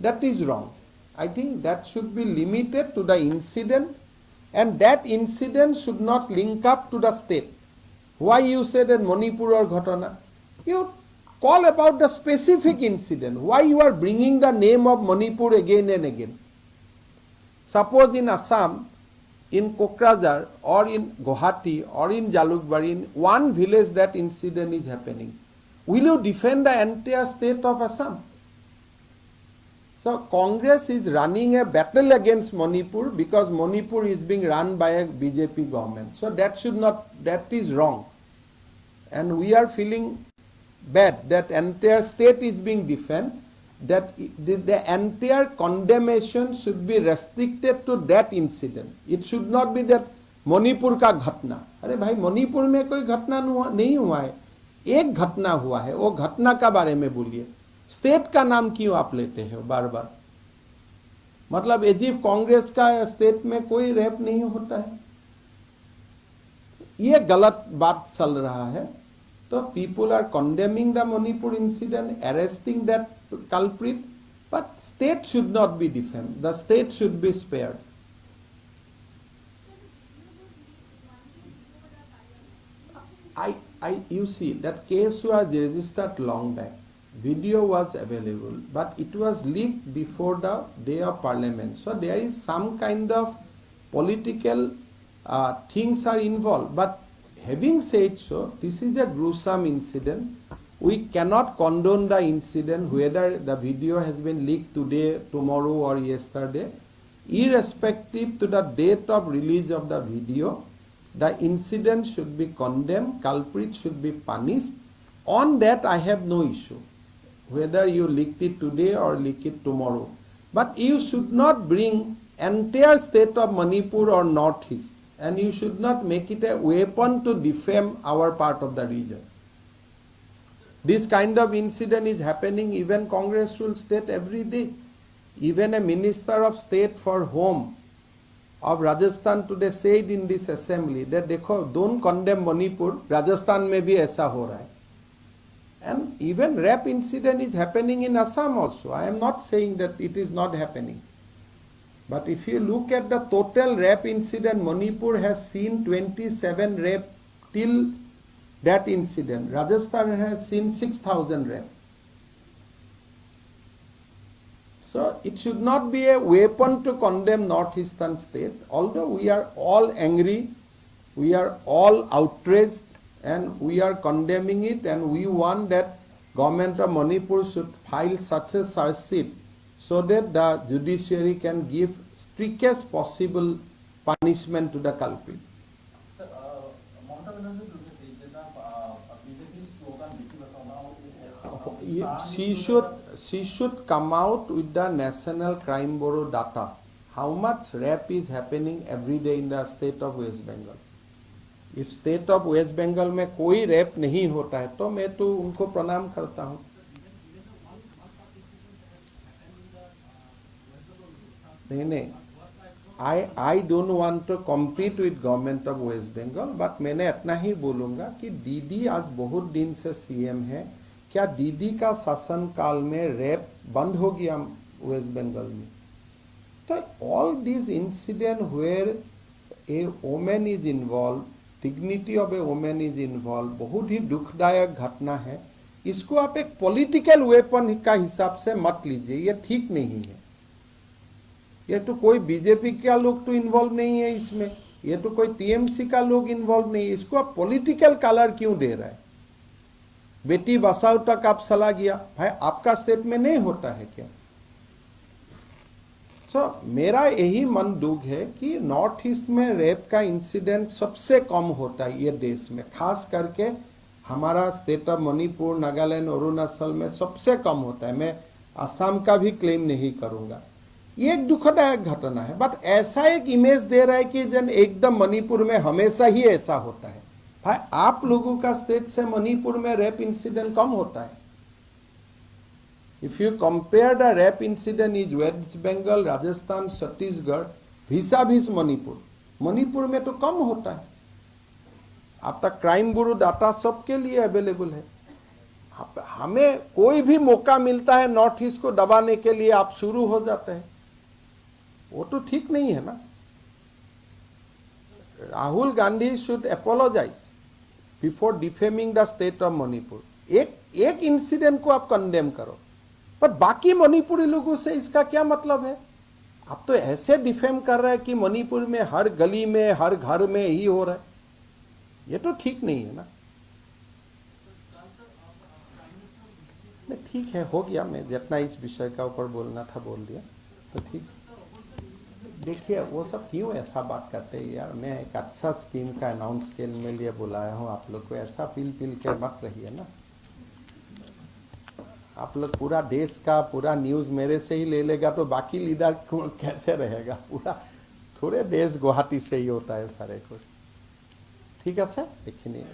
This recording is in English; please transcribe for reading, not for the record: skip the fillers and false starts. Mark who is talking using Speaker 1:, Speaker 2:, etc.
Speaker 1: that is wrong. I think that should be limited to the incident, and that incident should not link up to the state. Why you said in Manipur or Ghatana? You call about the specific incident. Why you are bringing the name of Manipur again and again? Suppose in Assam, in Kokrajhar or in Guwahati or in Jalukbari, in one village that incident is happening, will you defend the entire state of Assam? So Congress is running a battle against Manipur because Manipur is being run by a BJP government. So that should not, that is wrong. And we are feeling bad that entire state is being defended, that the entire condemnation should be restricted to that incident. It should not be that Manipur का घटना. अरे भाई मणिपुर में कोई घटना नहीं हुआ है, एक घटना हुआ है, वो घटना का बारे में बोलिए. स्टेट का नाम क्यों आप लेते हो बार बार? मतलब एज इफ कांग्रेस का स्टेट में कोई रेप नहीं होता है. ये गलत बात चल रहा है. तो people are condemning the Manipur incident, arresting that culprit, but state should not be defamed. The state should be spared. You see, that case was registered long back. Video was available, but it was leaked before the day of parliament. So there is some kind of political things are involved. But having said so, this is a gruesome incident. We cannot condone the incident, whether the video has been leaked today, tomorrow or yesterday. Irrespective to the date of release of the video, the incident should be condemned, culprits should be punished. On that I have no issue, whether you leaked it today or leak it tomorrow. But you should not bring entire state of Manipur or Northeast, and you should not make it a weapon to defame our part of the region. This kind of incident is happening even Congress rule state every day. Even a minister of state for home of Rajasthan today said in this assembly that देखो don't condemn Manipur, Rajasthan में भी ऐसा हो रहा है. And even rape incident is happening in Assam also. I am not saying that it is not happening. But if you look at the total rape incident, Manipur has seen 27 rape till that incident. Rajasthan has seen 6,000 rape. So it should not be a weapon to condemn northeastern state. Although we are all angry, we are all outraged, and we are condemning it, and we want that government of Manipur should file such a charge sheet so that the judiciary can give strictest possible punishment to the culprit. She should come out with the National Crime Bureau data. How much rape is happening every day in the state of West Bengal? If state of West Bengal में कोई rape नहीं होता है तो मैं तो उनको प्रणाम करता हूँ. नहीं, I don't want to compete with government of West Bengal, but मैंने इतना ही बोलूँगा कि दीदी आज बहुत दिन से सीएम है. क्या दीदी का शासन काल में रेप बंद हो गया वेस्ट बंगाल में? तो all these incidents where a woman is involved, dignity of a woman is involved, बहुत ही दुखदायक घटना है. इसको आप एक पॉलिटिकल वेपन का हिसाब से मत लीजिए, ये ठीक नहीं है. ये तो कोई बीजेपी का लोग तो इन्वॉल्व नहीं है इसमें, ये तो कोई टीएमसी का लोग इन्वॉल्व नहीं है. इसको आप पॉलिटिकल कलर क्यों दे रहा है? बेटी बचाओ तक आप चला गया, भाई आपका स्टेट में नहीं होता है क्या? मेरा यही मन दुख है कि नॉर्थ ईस्ट में रेप का इंसिडेंट सबसे कम होता है ये देश में, खास करके हमारा स्टेट ऑफ मणिपुर, नागालैंड, अरुणाचल में सबसे कम होता है. मैं असम का भी क्लेम नहीं करूंगा. ये एक दुखदायक घटना है, बट ऐसा एक इमेज दे रहा है कि जन एकदम मणिपुर में हमेशा ही ऐसा होता है. भाई आप लोगों का स्टेट से मणिपुर में रेप इंसिडेंट कम होता है. If you compare the rape incident in West Bengal, Rajasthan, Chhattisgarh vis-a-vis Manipur, Manipur में तो कम होता है. आप तक क्राइम ब्यूरो डाटा सबके लिए अवेलेबल है. हमें कोई भी मौका मिलता है नॉर्थ ईस्ट को दबाने के लिए आप शुरू हो जाते हैं, वो तो ठीक नहीं है ना। Rahul Gandhi should apologise before defaming the state of Manipur. एक इंसिडेंट को आप कंडेम करो, पर बाकी मणिपुरी लोगों से इसका क्या मतलब है? आप तो ऐसे डिफेम कर रहे हैं कि मणिपुर में हर गली में हर घर में ही हो रहा है, ये तो ठीक नहीं है ना। नहीं ठीक है, हो गया, मैं जितना इस विषय का ऊपर बोलना था बोल दिया, तो ठीक। देखिए वो सब क्यों ऐसा बात करते हैं यार, मैं एक अच्छा स्कीम का अनाउंस के लिए बुलाया हूँ आप लोग को, ऐसा पील के मत रहिए ना। आप लोग पूरा देश का पूरा न्यूज़ मेरे से ही ले लेगा तो बाकी लीडर कैसे रहेगा? पूरा थोड़े देश गुवाहाटी से ही होता है सारे कुछ। ठीक है सर, देखिए